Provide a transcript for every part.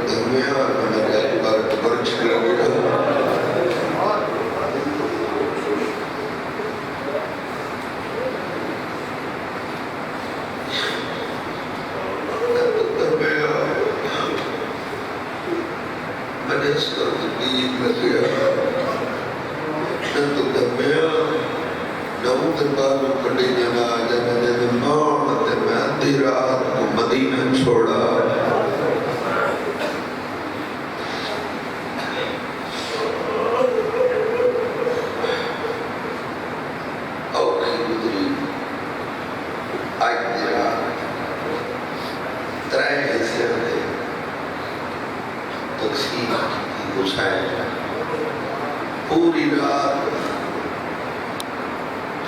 دنیا اور برچ لگے بعد بڑی جگہ جب موت میں آدھی رات کو مدینہ چھوڑا پوری رات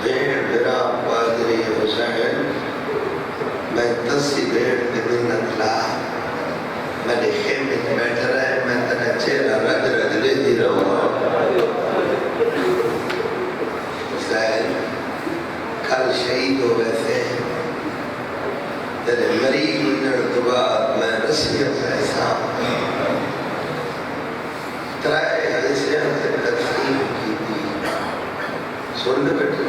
بھیڑ میرا پادری حسین میں 10 بھیڑ کے منت لا میرے خیمے میں بیٹھ رہے میں تیرا چہرہ رج رج لے دی رہا حسین کل شہید ہو گئے تھے تیرے مریض منٹ تو بعد میں رسیت ایسا ترائے ایسے ہم سے تقسیم کی تھی سننے بیٹھے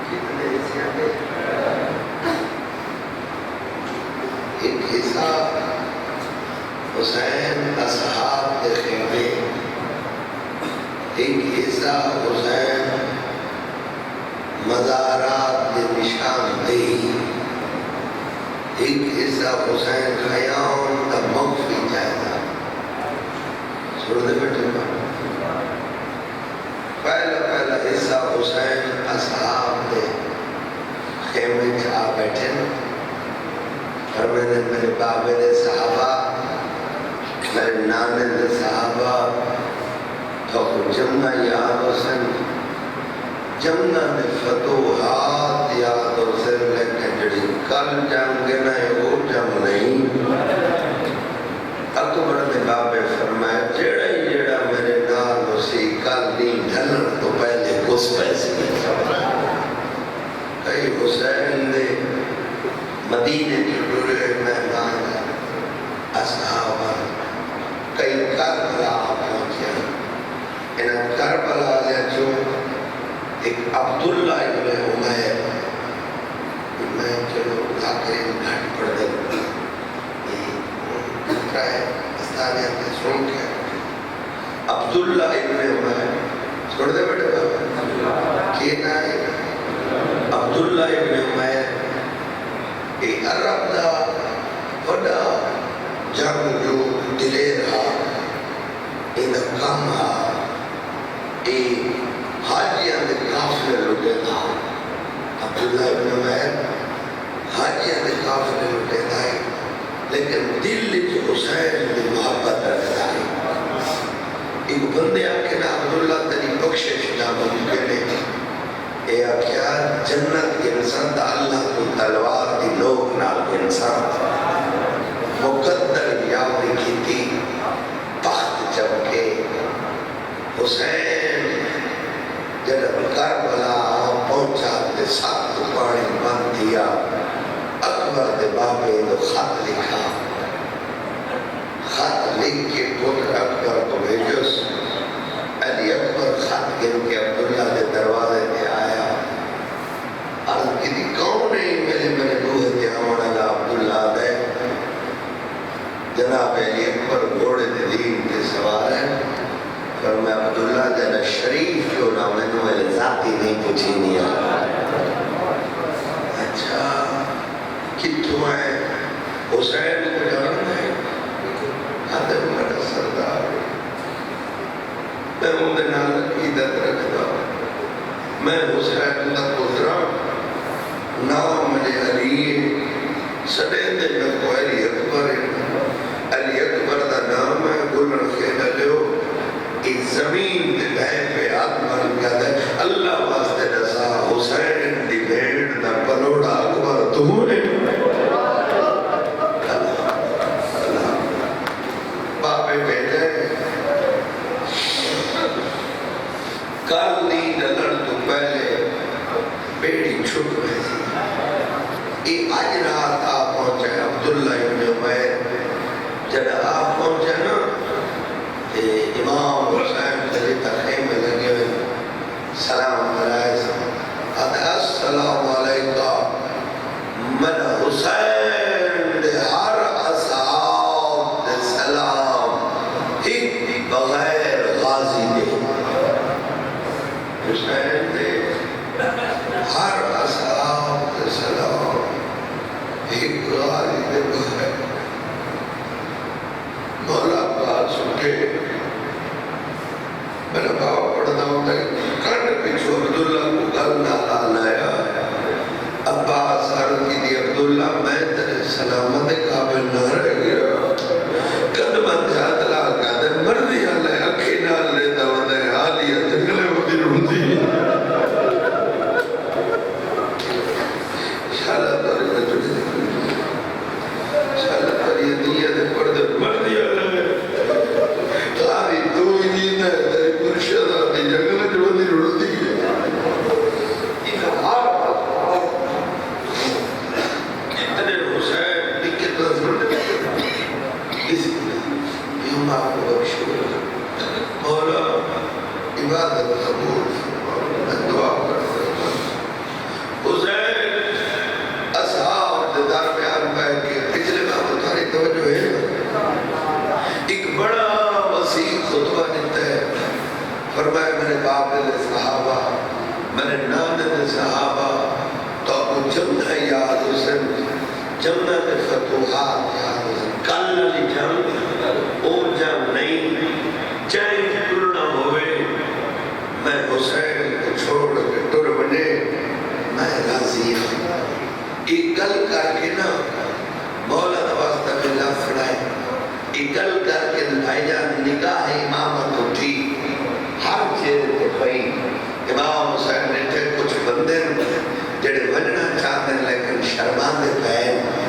کتنے ایسے آتے ایک حصہ حسین اصحاب کے خیمے ایک حصہ حسین مزارات کے نشان دہی ایک حصہ حسین خیام کا مغفی جائزہ سننے بیٹھے پہلا حصہ حسین اصحاب دے خیمے جا بیٹھے اور میں نے میرے بابے دے صحابہ میرے نانے دے صحابہ تو جمعہ یاد حسین جمعہ نے فتوحات یاد حسین لیکن جڑی کل جنگ نہ ہے وہ جنگ نہیں اکبر نے بابے فرمایا جیڑا میرے نال اسی کل نہیں ڈھلن تو پہلے کس پیسے کئی حسین نے مدینے کی ڈرے مہمان اصحاب کئی کربلا پہنچے انہاں کربلا لیا جو ایک عبداللہ ابن عمیر میں چلو ذاکرین گھٹ پڑھ دے استانیت نے سن کے عبداللہ ابن عمیر چھوڑ دے بیٹے بابا کینا ہے عبداللہ ابن عمیر ایک عرب دا وڈا جنگ جو دلے رہا ایک کم ہا ایک حاجیاں دے کافلے لٹے تھا عبداللہ ابن عمیر حاجیاں دے کافلے لٹے تھا لیکن دل جو حسین دی محبت رکھتا ہے ایک بندے آکے نا عبداللہ تری بخشش نہ ممکن ہے اے آکیا جنت کے انسان دا اللہ کو تلوار دی لوگ نال انسان مقدر یاوری کی تھی بخت جب کے حسین جب کربلا پہنچا تے سات پانی بند دیا اکبر دے بابے نے خط لکھا خط لکھ کے پتر اکبر کو بھیجوس علی اکبر خط گن کے عبداللہ دے دروازے تے آیا عرض کی دی کون نہیں میرے دوہ تے آمنا گا عبداللہ دے جناب علی اکبر گھوڑے دے دین تے سوار ہے پر میں عبداللہ جنہ شریف کیوں نہ میں نے ذاتی نہیں پوچھی نہیں اچھا کتوں ہے حسین کو جاننا ہے آدم میرا سردار میں ان نال عقیدت رکھتا میں حسین کا گزرا نام مجھے علی سڑے دے میں کو علی اکبر علی اکبر دا نام ہے گلن خیدہ لیو ایک زمین دے بہے پہ آدمان کہتا ہے اللہ واسطے نسا حسین دی بھیڑ دا پلوڑا اکبر تمہیں بابے بھیجے کل نہیں ڈلن تو پہلے بیڑی چھٹ رہی تھی یہ آج رات آپ پہنچے عبداللہ ابن عمیر جب آپ پہنچے نا امام حسین تلی تخیم میں لگے ہوئے سلام علیہ السلام علیکم من حسین دے ہر اصحاب دے سلام ایک بغیر غازی دے حسین نے ہر اصحاب کے سلام ایک غالب ہے مولا پاس اٹھے میرا باپ پڑھنا ہوتا ہے کنڈ پچھو عبداللہ کو گل نہ لایا عباس عرض کی دی عبداللہ میں تیرے سلامت قابل نہ رہ گیا قدمت جات لا قادر مرضی آلے اکھی نال لے دوندے حالیہ جنگلے ہوتی روتی شالہ داری جڑی شالہ داری نیت پردے مرضی آلے تاری تو ہی نیت ہے تیری مرشد آتی جنگلے ہوتی روتی آپ کو بخشو مولا عبادت قبول میں دعا کرتا ہوں حسین اصحاب کے درمیان بیٹھ کے پچھلے بار تمہاری توجہ ہے ایک بڑا وسیع خطبہ دیتا ہے فرمایا میرے باپ نے صحابہ میرے نانے نے صحابہ تو آپ کو جمنا یاد حسین جمنا نے فتوحات یاد حسین کل علی جنگ او جنگ نہیں چاہے ٹرنا ہوئے میں حسین کو چھوڑ کے ٹر بنے میں راضی ہوں ایک گل کر کے نا مولا نواسطہ میں لفظ فرائے ایک گل کر کے بھائی جان نگاہ امامت اٹھی ہر چیز کے بھائی امام حسین نے تھے کچھ بندے جڑے وننا چاہتے ہیں لیکن شرمان دے پہن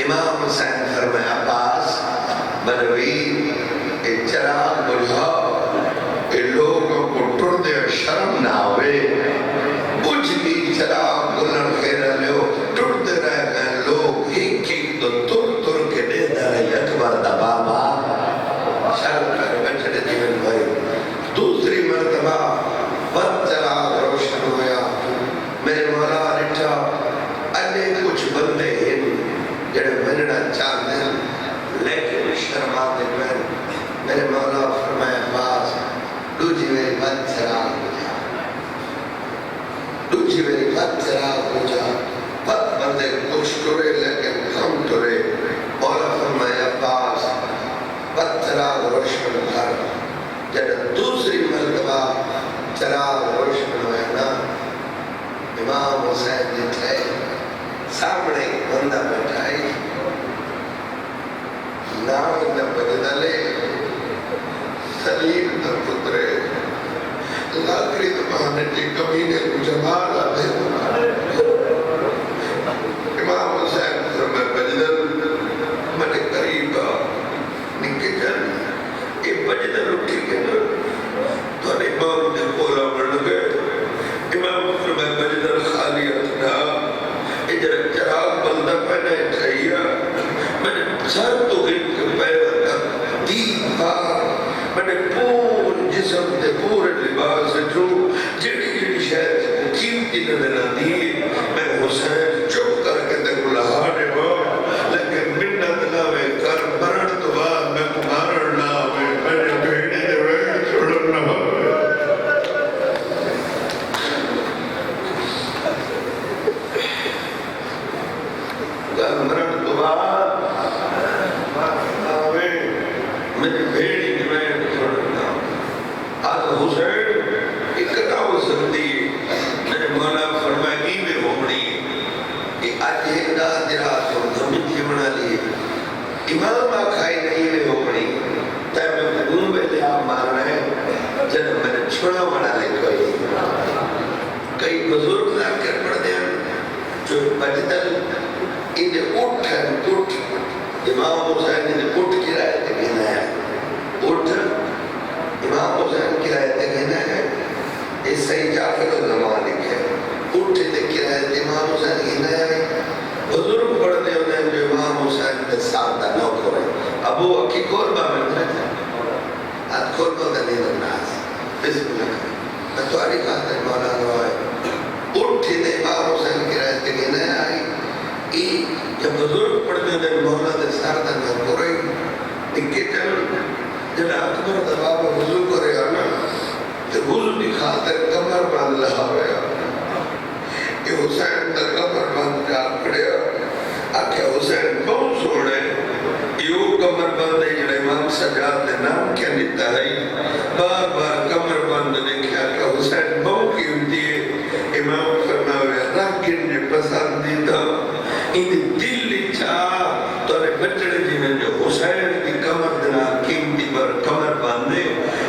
امام حسین فرمایا عباس منویر اے چراغ بجھا اے لوگوں کو ٹر دے شرم نہ ہوئے بجھ بھی چراغ بلن خیرہ لیو ٹر دے رہ گئے لوگ ایک ایک تو تر کے دے دارے اکبر دبابا شرم کر بچڑے دیون بھائی دوسری مرتبہ بد چراغ روشن ہویا میرے مولا رٹھا انہیں کچھ بندے ہیں جڑے مننا چاہتے ہیں لیکن شرماتے میں میرے مولا فرمایا باز دوجی میری بد چراغ بجھا دوجی میری بد چراغ بجھا بد بندے کچھ ٹرے لیکن کم ٹرے مولا فرمایا باز بد چراغ روشن کر جب دوسری مرتبہ چراغ روشن ہویا نا امام حسین نے تھے سامنے ایک بندہ بیٹھائی نام نہ بجدلے سلیم نہ پترے لاکری دمانے کی کمینے کو جمال آتے امام حسین فرمائے بجدل منے قریبا نکے جن یہ بجدل اٹھی کے نا تو امام نے بولا بڑھ گئے امام فرمائے بجدل خالی اتنا اجرک چراغ بندہ پہنے چاہیے میں نے سر تو گئی کہ پیدا کر دین بار میں نے پور جسم دے پورے لباس جو جڑی شاید کو قیمتی نظر آتی میں حسین چپ کر کے تے گلہانے با لیکن منت لاوے کر مرن تو بعد میں کمارن لاوے میں نے بھیڑی دے وے چھوڑن نہ ہوئے مرن تو بعد آوے میری بھیڑی کی میں چھوڑنا آج حسین اکتا ہو سکتی میرے مولا فرمائے میں ہومڑی کہ آج ایک دا درات ہو زمین کی بنا لیے امام آکھائی نہیں میں ہومڑی تاہی میں خون میں لیا مار رہے جنہوں میں نے چھوڑا مڑا لے کوئی کئی بزرگ ذاکر پڑھ دیں جو بجدل انہیں اٹھ ہے اٹھ امام حسین انہیں اٹھ کی رائے تھے کہنا ہے اٹھ امام حسین کی رائے تھے کہنا ہے اس صحیح جعفر الزمان لکھے اٹھ تھے کی رائے تھے امام حسین کہنا ہے بزرگ پڑھنے انہیں جو امام حسین نے ساتھ نو کرے ابو اکی قربہ میں تھے آج قربہ کا نہیں دناز بسم اللہ میں تو آری کہا تھا مولا نوائے اٹھ تھے امام حسین کی رائے تھے کہنا ہے جب بزرگ پڑھتے ہیں مولا دے ساردہ نہ کرے نکے چل جب اکبر دباب وضو کرے آنا تو وضو کی خاطر کمر بند لہاویا کہ حسین دا کمر بند جا کھڑیا آکھے حسین بہت سوڑے یو کمر بند ہے جڑے امام سجاد نے نام کیا لیتا ہے بار بار کمر بند دیکھا کہ حسین بہت کی ہوتی ہے امام فرماوے راکن نے پسندیدہ ان دل چاہ تو نے بچڑے جی میں جو حسین کی کمر دنا قیمتی پر کمر باندھے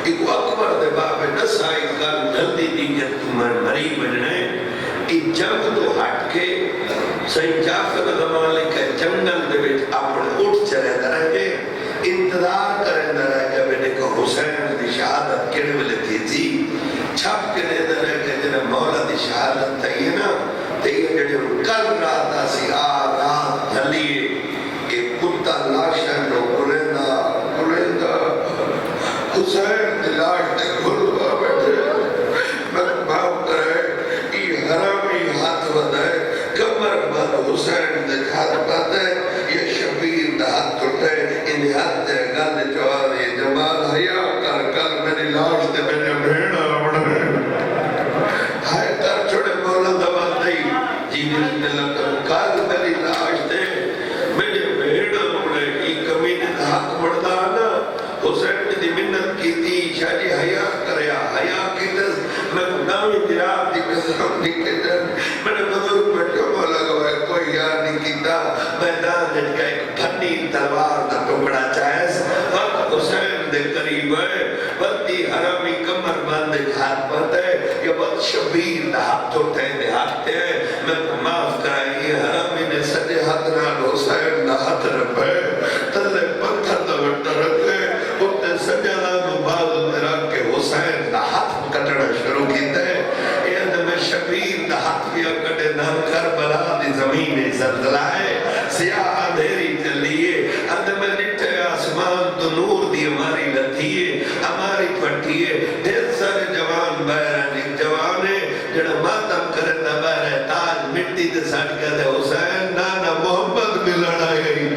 ایک اکبر دے بابے نسائی کل جلدی دی کہ تمہیں مری بجنے ایک جنگ تو ہٹ کے سید جعفر زمانے کے جنگل دے وچ اپنے اٹھ چلے درجے انتظار کریں درجے میں کو حسین دی شہادت کڑے ملے تھی تھی چھپ کے لے درجے جنہیں مولا دی شہادت تھی نا تیئے جڑے کل رات آسی رات دھلیے ایک کتا لاشن رو گلندہ حسین دی لاش تے گھلوا بیٹھے مقبام کرے ای حرامی ہاتھ ودائے کمر بند حسین دے ہاتھ پاتے یہ شبیر دے ہاتھ ٹوٹے ان ہاتھ دے گل جواب یہ جمال حیا کر کر میری لاش تے میرے بھیڑا بڑھے ہائے کر چھوڑے مولا دوا دئی جی بسم اللہ کر کل میری لاش تے میرے بھیڑا بڑھے ای کمینے دے حق بڑھتا نا حسین دی منت کی تھی شاہی حیا کریا حیا کی دس میں نامی دیاب دی قسم دی کے جن میں نے بزرگ بیٹھو مولا گوائے کوئی یاد نہیں کیتا میدان جن کا ایک پھنی تلوار دا ٹکڑا چاہیس وقت حسین دے قریب ہے بلتی حرامی کمر باندے ہاتھ پاتے یا بہت شبیر دا ہاتھ چھوٹے دے ہاتھتے ہیں میں معاف کرائی حرامی نے سجے ہاتھ نال حسین دا ہاتھ رکھے تلے پتھر دا وٹا رکھے اپنے سجدہ مبادل میں رکھ کے حسین دا ہاتھ کٹڑا شروع کیتے اے اندر شبیر دا ہاتھ بھی کٹے نہ کربلا دی زمین زلزلہ ہے سیاہ اندھیری چلیے اندر میں لٹے آسمان تو نور دی ہماری لتھیے ہماری پھٹیے ڈھیر سارے جوان بہران ایک جوان ہے جڑا ماتم کرتا بہر تاج مٹی دے سٹ کے دے حسین نانا محمد بھی لڑائی گئی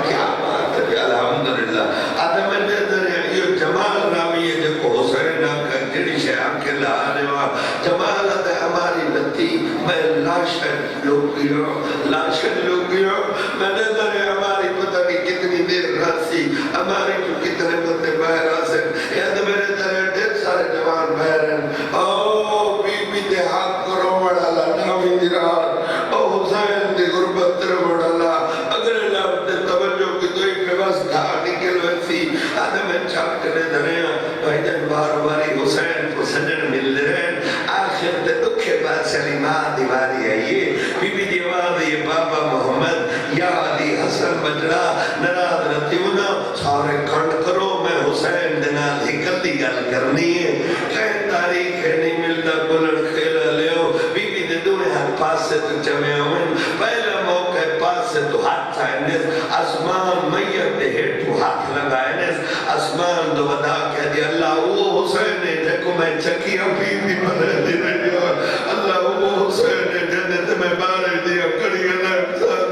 کیا بات ہے الحمدللہ آدھے میں نے دریا یہ جمال راوی ہے جو کو حسین آکا جڑی شیعہ کے لہانے وہاں جمال آدھے ہماری لتی میں لاشن لوگ گیا میں نے دریا ہماری پتہ نہیں کتنی دیر راسی ہماری جو کتنے بندے باہر آسن یہ آدھے میرے دریا ڈھیر سارے جوان باہر ہیں او بی دے ہاتھ کو رو بڑھالا نامی دیرار او حسین دے غربت تر بڑھالا اگر اللہ اپنے توجہ کی تو ایک بس دھار نکل ویسی آدھے میں چھاپ کرنے دریا بھائی جن بار باری حسین کو سجن مل رہے آخر دے دکھے بات سلیمان دیواری آئیے بی بی دیوار یہ بابا محمد یا علی حسن بجڑا نراد رتیونا سارے کھنڈ کرو میں حسین دینا دھکل دی گل کرنی ہے کہیں تاریخ ہے نہیں ملتا بلن کھیلا لیو بی بی دے دونے ہر پاس سے تو چمے ہوئے پہلا موقع پاس سے تو ہاتھ تھائنس اسمان میت دے ہیٹو ہاتھ لگائنس اسمان دو بدا کہہ دی اللہ وہ حسین نے دیکھو میں چکیاں پی بھی بنے دی رہی اللہ وہ حسین نے جنت میں بارے دیا کڑی گلہ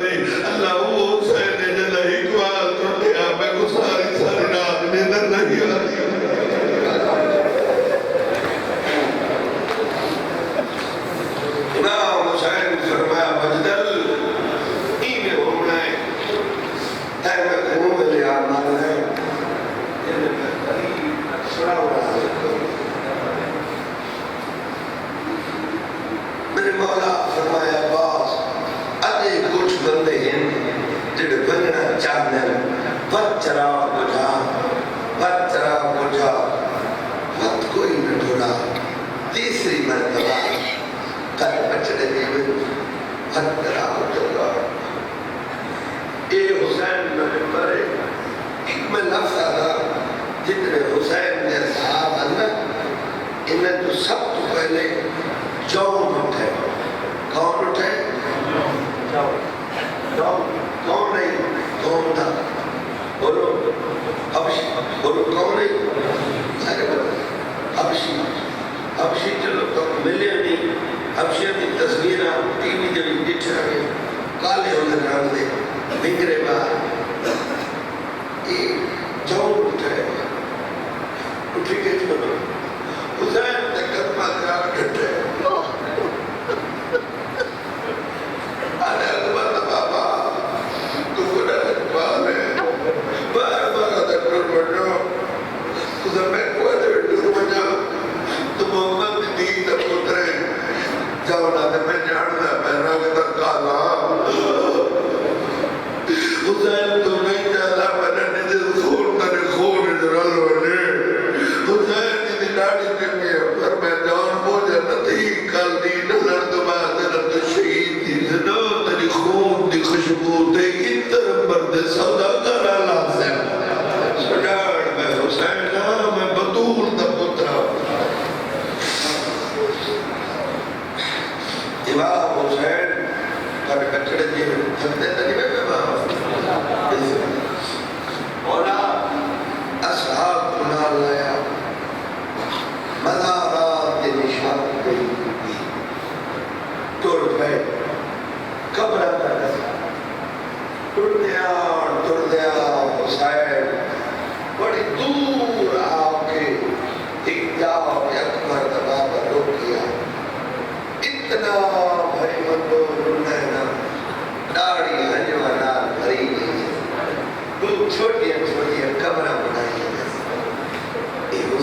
دی اللہ وہ حسین نے جنہ اقوال تو دیا میں کو ساری رات نیدر نہیں آتی امام حسین فرمایا بجدل ایمیں ہونا ہے اے میں کہوں میں لیا مان ہے میرے مولا فرمایا باس ادھے کچھ بندے ہیں جڑے بننا چاہنے بد چراغ بجھا بد کوئی نہ ڈھوڑا تیسری مرتبہ کل بچڑے دیوے بد چراغ بجھا اے حسین میں مرے ایک میں لفظ آدھا جتنے حسین نے صحاب اندر انہیں تو سب تو پہلے جون اٹھے کون اٹھے؟ کون نہیں؟ کون تھا؟ بولو حبشی بولو کون نہیں؟ سارے بولو حبشی چلو تو ملے نہیں حبشی کی تصویرہ ٹی وی جب ڈٹھ رہے کالے ہونے رنگ دے بگرے باہر یہ جون اٹھے اٹھی کے چلو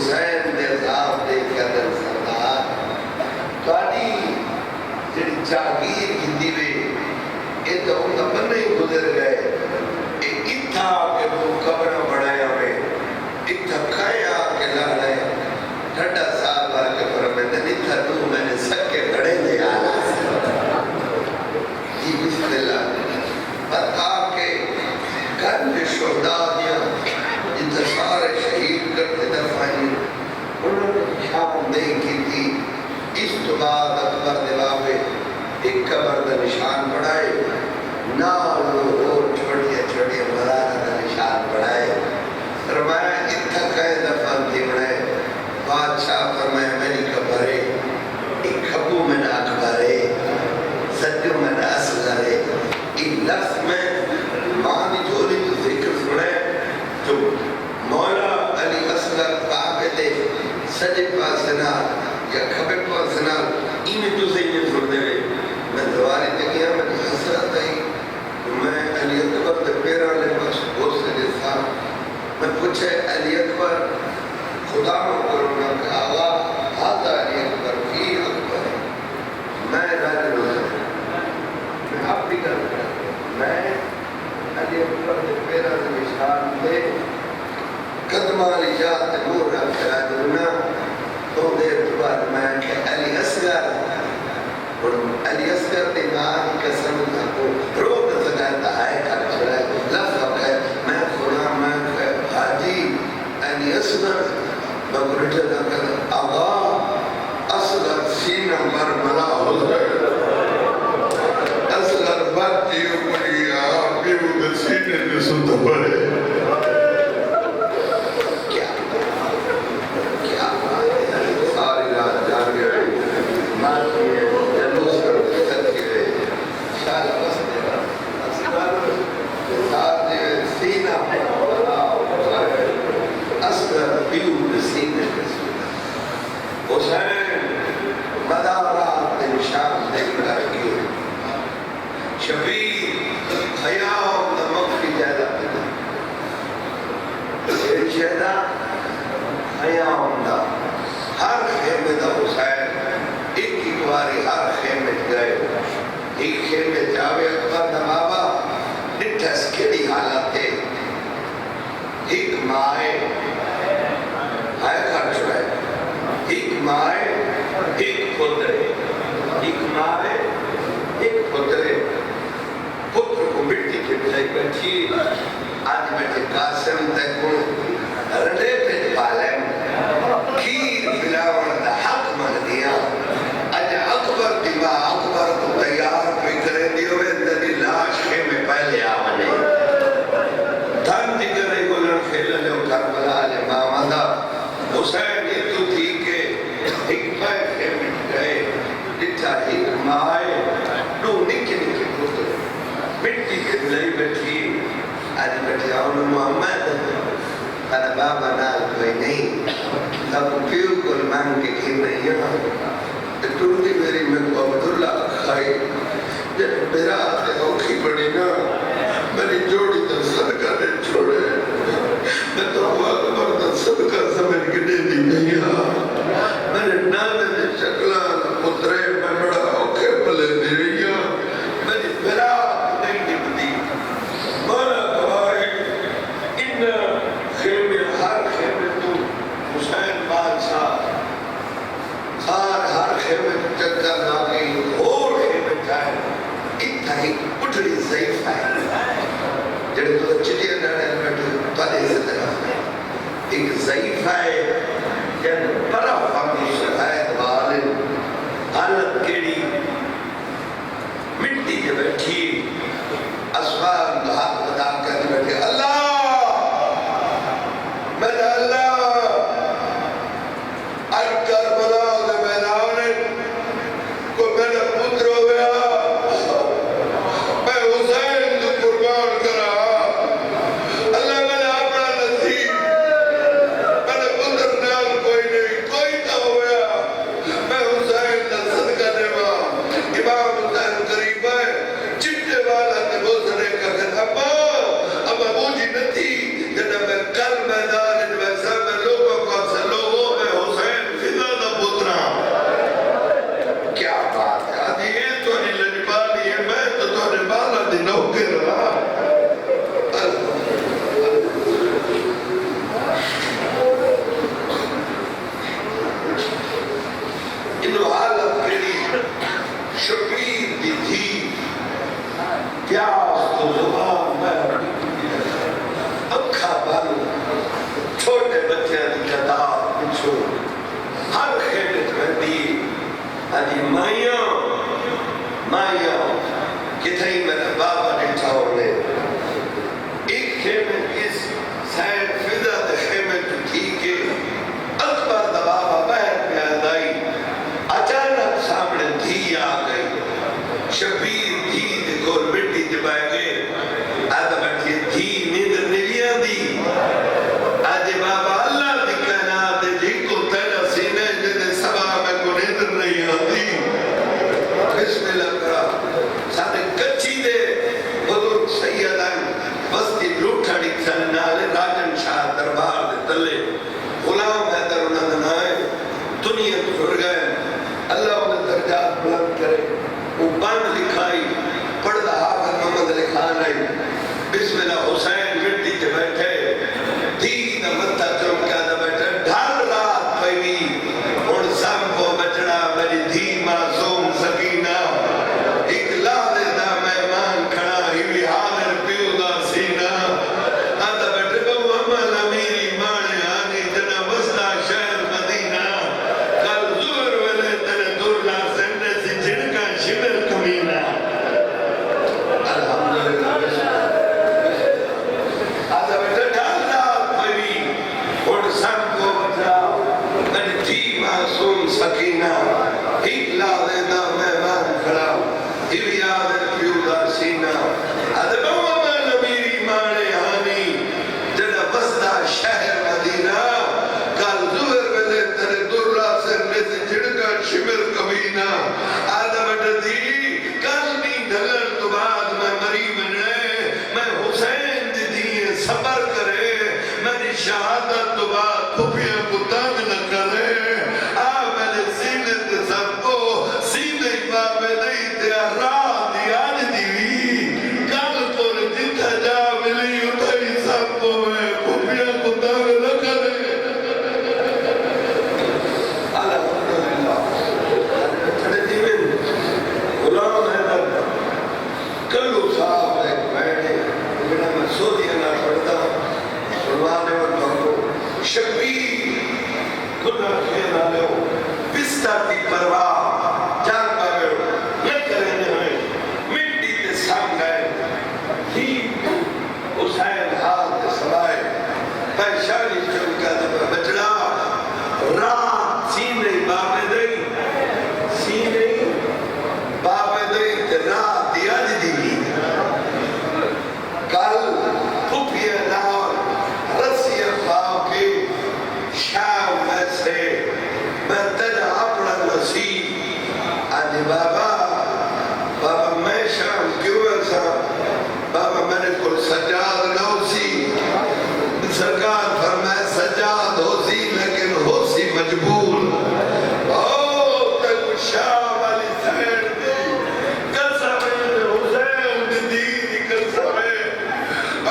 حسین دے صاحب دے قدر سردار تاری جڑی جاگیر کی وے یہ تو ان کا بننے ہی گزر گئے اتھا کے تو قبر بڑھایا ہوئے اتھا کھایا کے لڑے ٹھنڈا سال بار کے فرمائے اتھا تو میں نے سکے بڑے دے آنا یہ بسم اللہ پر آپ کے گھر میں شہداء دیا جتنے سارے شہید کرتے دفعی انہوں نے شام نہیں کی تھی اس تو بعد اکبر دباوے ایک قبر دا نشان پڑھائے نالو چھوٹی مرانہ دا نشان پڑھائے فرمایا اتھا کئے دفعہ تھی بڑھائے بادشاہ فرمایا میری قبر ہے ایک کھبو میں نہ اکبر ہے سجو میں نہ اصغر ہے ایک لفظ میں مانی جھولی جو ذکر سنے جو مولا علی اصغر پاکے دے سجے پاسنا یا کھبے پاسنا ایمیں تو زینے سن دے میں دواری تکیا میں حسرت آئی میں علی اکبر دے پیرا لے پاس بہت سے جیسا میں پوچھے علی اکبر خدا مکرونا کہ آغا ہاتا علی اکبر کی اکبر میں راجل ہوں میں آپ بھی کر رہا میں علی اکبر دے پیرا دے نشان دے قدمہ لی جاتے نور رکھ راجلنا تو دیر بعد میں کہ علی اصغر اور علی اصغر نے نام قسم کو روک سکتا ہے کر چھڑا ہے لفظ ہے میں خدا میں حاجی علی اصغر بگرٹے نہ کر آغا اصغر سینہ مرملا ہو گئے اصغر باتیوں پڑی آپ کے وہ سینے میں سنتا پڑے پھپیا کو تنگ نہ کرے آ میرے سینے تے سب کو سینے بابے نہیں تے رات یاد دیوی کل تور جتھا جا ملی اتھائی سب کو ہے پھپیا کو تنگ نہ کرے الحمدللہ چھڑے دیوے غلام حیدر کلو صاحب ایک بیٹھے جنہیں میں سودیہ نہ پڑھتا سنوانے وقت کو شبیر گناہ خیر آلے ہو پستہ کی پرواہ جان پاگے ہو نہ کرنے ہوئے مٹی تے سام گئے ہی حسین حال تے سوائے پہشانی چونکہ دبا بچڑا رات سینے بابے دئی سینے بابے دئی تے رات یاد دی کل پھپیا نال رسی پاؤ کے شام میں سے میں تجھا اپنا نصیب آدھی بابا میں شام کیوں ایسا بابا میرے کو سجاد نہ ہو سی سرکار فرمائے سجاد ہو سی لیکن ہو سی مجبور تک شام والی سیڑ دی قسم حسین دی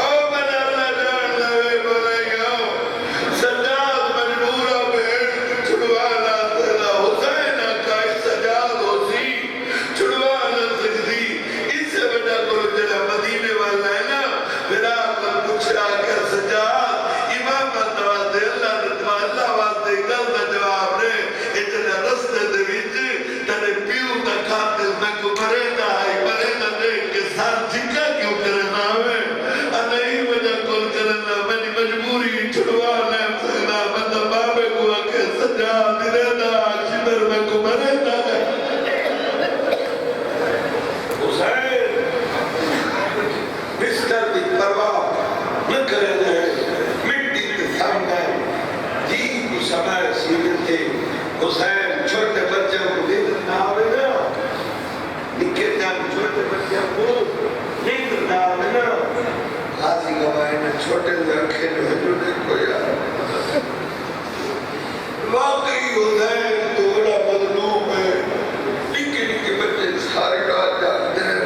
قسم حسین چھوٹے بچوں کو نیندر نہ آوے نا نکے جان چھوٹے بچوں کو نیندر نہ آوے نا غازی گواہی نے چھوٹے لڑکے جو ہے جو دیکھو یار واقعی حسین تو بڑا مظلوم ہے نکے نکے بچے سارے رات جاتے ہیں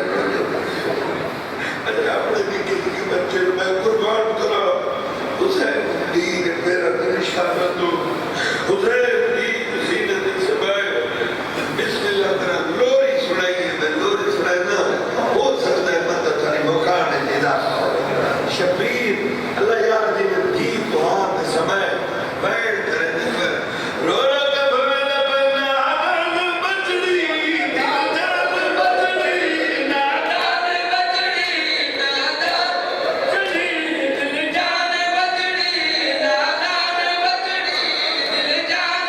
اچھا اپنے نکے نکے بچے میں قربان کرا حسین دین میرا نشانہ دو حسین لوری سنائی ہے میں لوری سنائی نا ہو سکتا ہے مدد تھاری مکان ندا شبیر اللہ یار دی جی تو آن سمائے بیٹھ کرے دیکھر رو رو کا بھولا بنا آدھان بچڑی نادان بچڑی نادان بچڑی نادان بچڑی دل جان بچڑی نادان بچڑی دل جان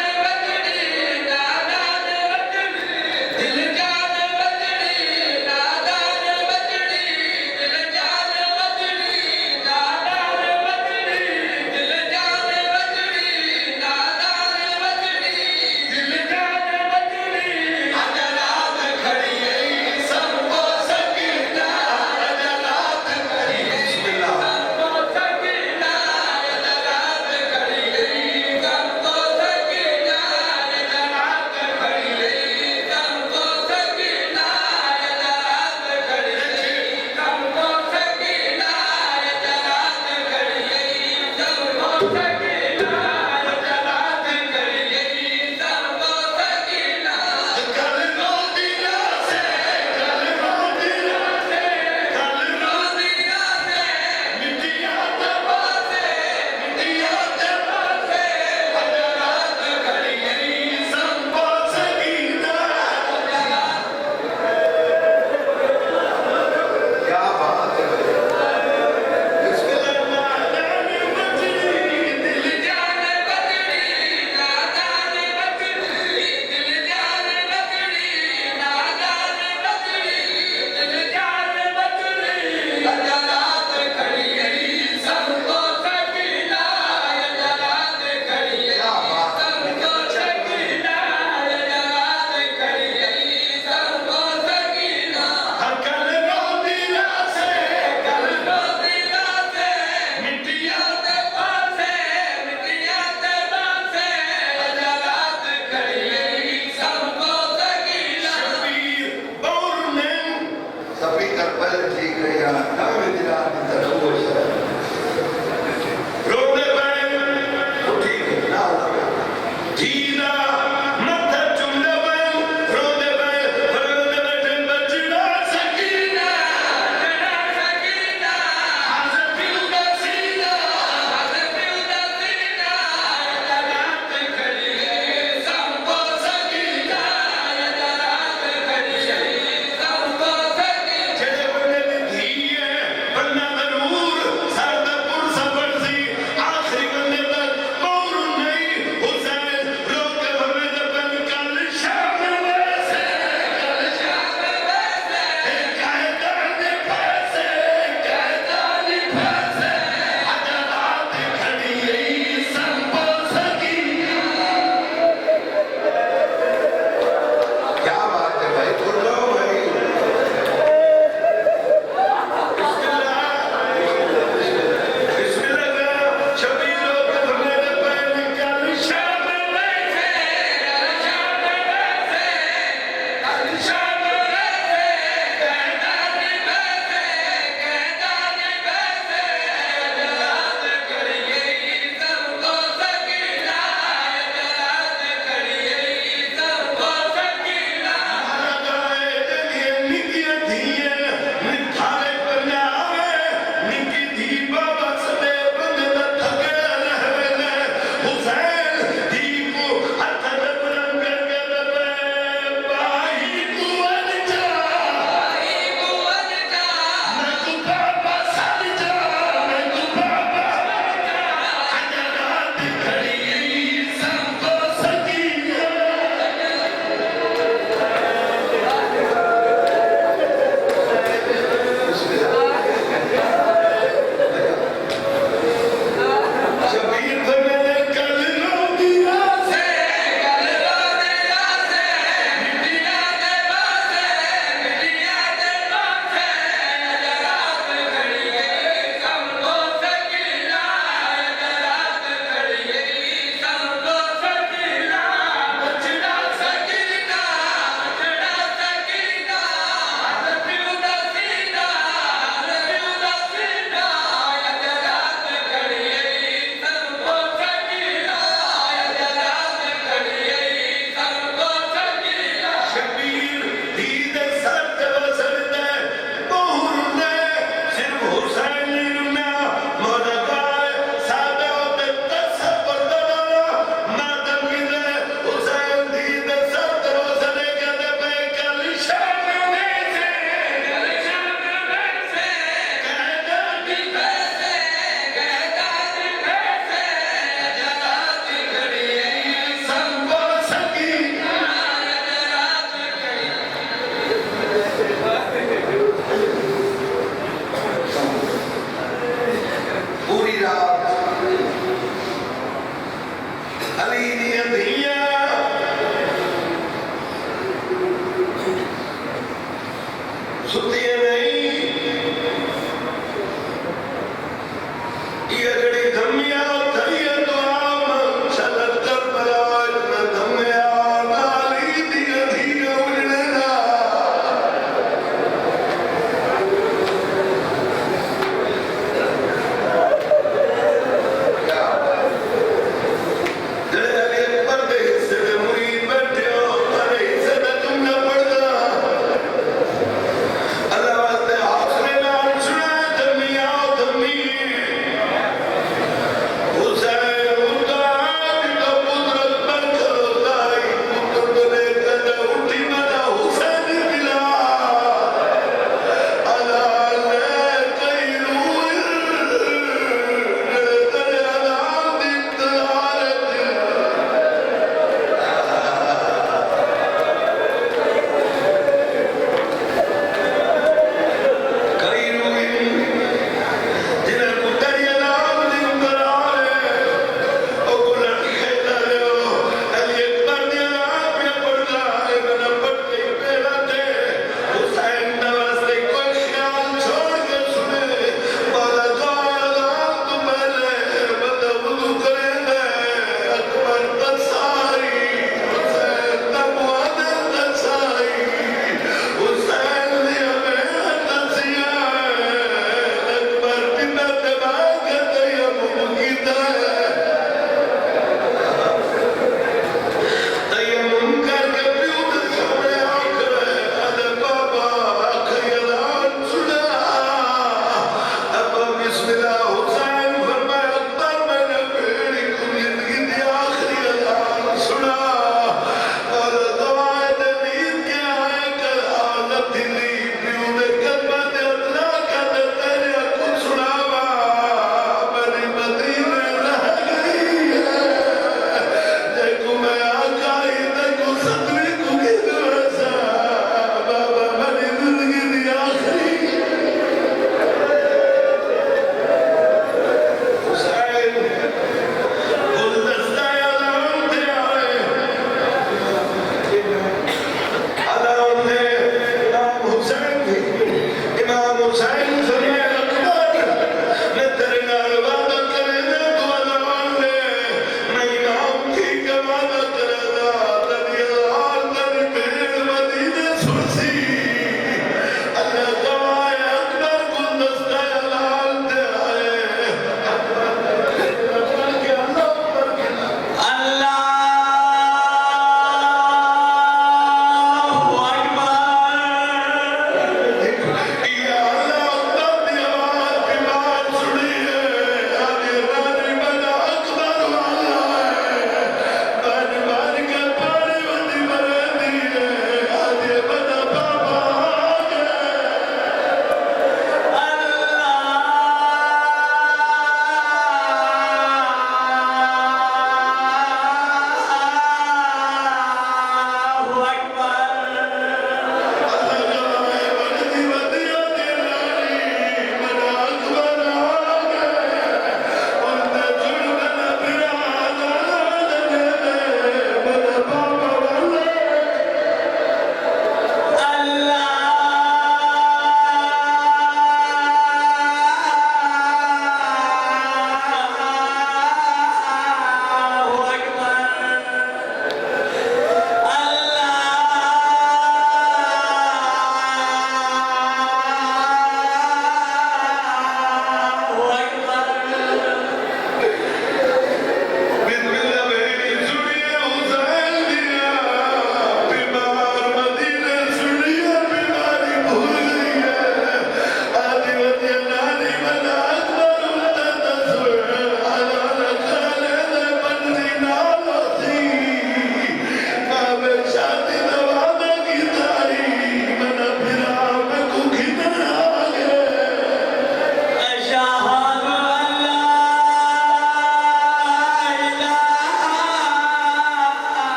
linea di